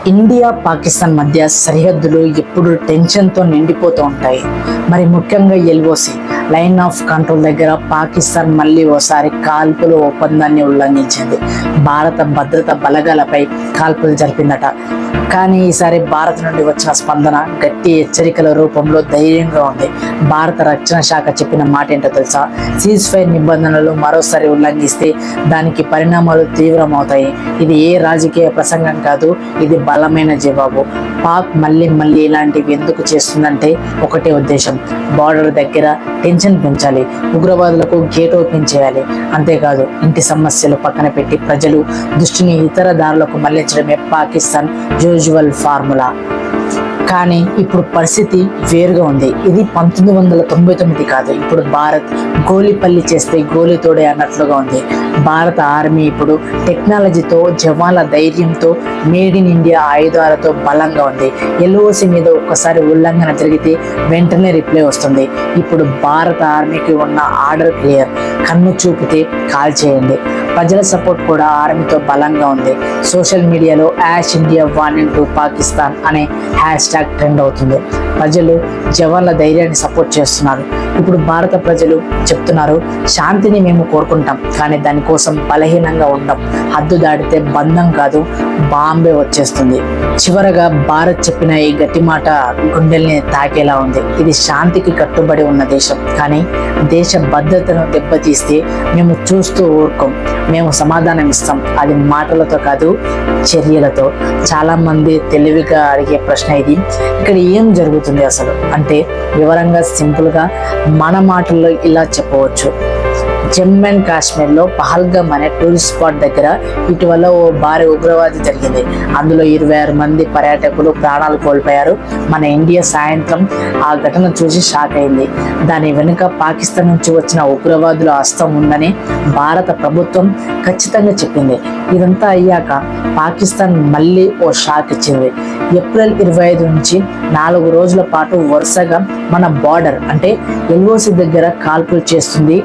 India Pakistan మధ్య సరిహద్దులు ఎప్పుడు టెన్షన్తో నిండిపోతూ ఉంటాయి. మరి ముఖ్యంగా ఎల్ఓసి లైన్ ఆఫ్ కంట్రోల్ దగ్గర పాకిస్తాన్ మళ్ళీ ఓసారి కాల్పుల ఒప్పందాన్ని ఉల్లంఘించింది. భారత భద్రతా బలగాలపై కాల్పులు జరిపిందట. కానీ ఈసారి భారత్ నుండి వచ్చిన స్పందన గట్టి హెచ్చరికల రూపంలో ధైర్యంగా ఉంది. భారత రక్షణ శాఖ చెప్పిన మాట ఏంటో తెలుసా? సీజ్ ఫైర్ నిబంధనలు మరోసారి ఉల్లంఘిస్తే దానికి పరిణామాలు తీవ్రమవుతాయి. ఇది ఏ రాజకీయ ప్రసంగం కాదు, ఇది బలమైన జవాబు. పాక్ మళ్ళీ ఇలాంటివి ఎందుకు చేస్తుందంటే ఒకటే ఉద్దేశం, బార్డర్ దగ్గర టెన్షన్ పెంచాలి, ఉగ్రవాదులకు గేట్ ఓపెన్ చేయాలి. అంతేకాదు ఇంటి సమస్యలు పక్కన పెట్టి ప్రజలు దృష్టిని ఇతర దారులకు మళ్లించడమే పాకిస్తాన్ యూజువల్ ఫార్ములా. కానీ ఇప్పుడు పరిస్థితి వేరుగా ఉంది. ఇది 1999 కాదు. ఇప్పుడు భారత్ గోలిపల్లి చేస్తే గోలి తోడే అన్నట్లుగా ఉంది. భారత ఆర్మీ ఇప్పుడు టెక్నాలజీతో, జవాన్ల ధైర్యంతో, మేడ్ ఇన్ ఇండియా ఆయుధాలతో బలంగా ఉంది. ఎల్ఓసి మీద ఒక్కసారి ఉల్లంఘన జరిగితే వెంటనే రిప్లై వస్తుంది. ఇప్పుడు భారత ఆర్మీకి ఉన్న ఆర్డర్ క్లియర్, కన్ను చూపితే కాల్ చేయండి. ప్రజల సపోర్ట్ కూడా ఆర్మీతో బలంగా ఉంది. సోషల్ మీడియాలో hash India warning to Pakistan అనే హ్యాష్ ట్యాగ్ ట్రెండ్ అవుతుంది. ప్రజలు జవాన్ల ధైర్యాన్ని సపోర్ట్ చేస్తున్నారు. ఇప్పుడు భారత ప్రజలు చెప్తున్నారు, శాంతిని మేము కోరుకుంటాం, కానీ దానికోసం బలహీనంగా ఉండం. హద్దు దాటితే బంధం కాదు, బాంబే వచ్చేస్తుంది. చివరగా భారత్ చెప్పిన ఈ గట్టి మాట గుండెల్ని తాకేలా ఉంది. ఇది శాంతికి కట్టుబడి ఉన్న దేశం, కానీ దేశ భద్రతను దెబ్బతీస్తే మేము చూస్తూ ఊరుకోం. మేము సమాధానం ఇస్తాం. అది మాటలతో కాదు, చర్యలతో. చాలా మంది తెలివిగా అడిగే ప్రశ్న ఇది, ఇక్కడ ఏం జరుగుతుంది అసలు అంటే వివరంగా సింపుల్గా మన మాటల్లో ఇలా చెప్పవచ్చు. జమ్మూ అండ్ కాశ్మీర్లో పహల్గామ్ అనే టూరిస్ట్ స్పాట్ దగ్గర ఇటీవల ఓ భారీ ఉగ్రవాది జరిగింది. అందులో 26 మంది పర్యాటకులు ప్రాణాలు కోల్పోయారు. మన ఇండియా సాయంత్రం ఆ ఘటన చూసి షాక్ అయింది. దాని వెనుక పాకిస్తాన్ నుంచి వచ్చిన ఉగ్రవాదుల హస్తం ఉందని భారత ప్రభుత్వం ఖచ్చితంగా చెప్పింది. ఇదంతా అయ్యాక పాకిస్తాన్ మళ్ళీ ఓ షాక్ ఇచ్చింది. ఏప్రిల్ 25 నుంచి 4 రోజుల పాటు వరుసగా మన బార్డర్ అంటే ఎల్ఓసి దగ్గర కాల్పులు చేస్తుంది.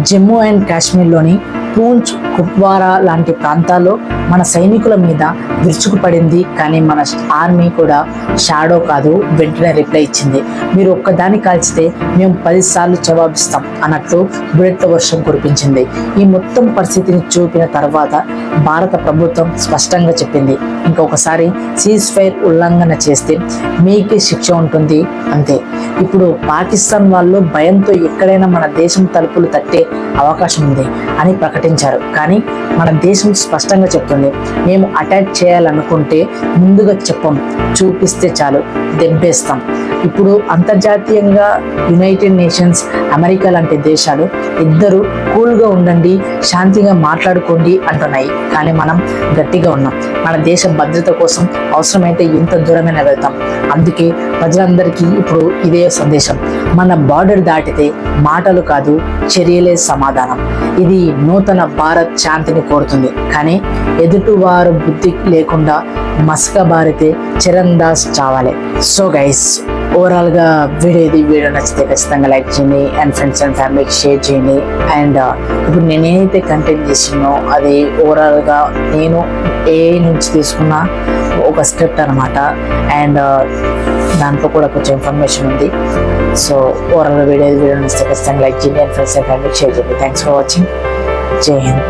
జమ్మూ అండ్ కాశ్మీర్లోని పూంచ్, కుప్వారా లాంటి ప్రాంతాల్లో మన సైనికుల మీద విరుచుకుపడింది. కానీ మన ఆర్మీ కూడా షాడో కాదు, వెంటనే రిప్లై ఇచ్చింది. మీరు ఒక్కదాన్ని కాల్చితే మేము 10 సార్లు జవాబిస్తాం అన్నట్లు బుల్లెట్ల వర్షం కురిపించింది. ఈ మొత్తం పరిస్థితిని చూపిన తర్వాత భారత ప్రభుత్వం స్పష్టంగా చెప్పింది, ఇంకొకసారి సీజ్ ఫైర్ ఉల్లంఘన చేస్తే మీకే శిక్ష ఉంటుంది, అంతే. ఇప్పుడు పాకిస్తాన్ వాళ్ళు భయంతో ఎక్కడైనా మన దేశం తలుపులు తట్టే అవకాశం ఉంది అని ప్రకటించారు. కానీ మన దేశం స్పష్టంగా చెప్తుంది, మేము అటాక్ చేయాలనుకుంటే ముందుగా చెప్పం, చూపిస్తే చాలు దెబ్బేస్తాం. ఇప్పుడు అంతర్జాతీయంగా యునైటెడ్ నేషన్స్, అమెరికా లాంటి దేశాలు ఇద్దరు కూల్గా ఉండండి, శాంతిగా మాట్లాడుకోండి అంటున్నాయి. కానీ మనం గట్టిగా ఉన్నాం. మన దేశ భద్రత కోసం అవసరమైతే ఎంత దూరమైనా వెళ్తాం. అందుకే ప్రజలందరికీ ఇప్పుడు ఇదే సందేశం, మన బార్డర్ దాటితే మాటలు కాదు, చర్యలే సమాధానం. ఇది నూతన భారత్ శాంతిని కోరుతుంది, కానీ ఎదుటివారు బుద్ధి లేకుండా మసక బారితే చరణ్ దాస్ చావాలి. సో గైస్, ఓవరాల్గా వీడియో నచ్చితే ఖచ్చితంగా లైక్ చేయండి అండ్ ఫ్రెండ్స్ అండ్ ఫ్యామిలీకి షేర్ చేయండి. అండ్ ఇప్పుడు నేనైతే కంటెంట్ చేసినో అది ఓవరాల్గా నేను AI నుంచి తీసుకున్న ఒక స్క్రిప్ట్ అనమాట. అండ్ దాంట్లో కూడా కొంచెం ఇన్ఫర్మేషన్ ఉంది. సో ఓవరాల్గా వీడియో నచ్చితే ఖచ్చితంగా లైక్ చేయండి అండ్ ఫ్రెండ్స్ అండ్ ఫ్యామిలీకి షేర్ చేయండి. Thanks for watching. జై హింద్.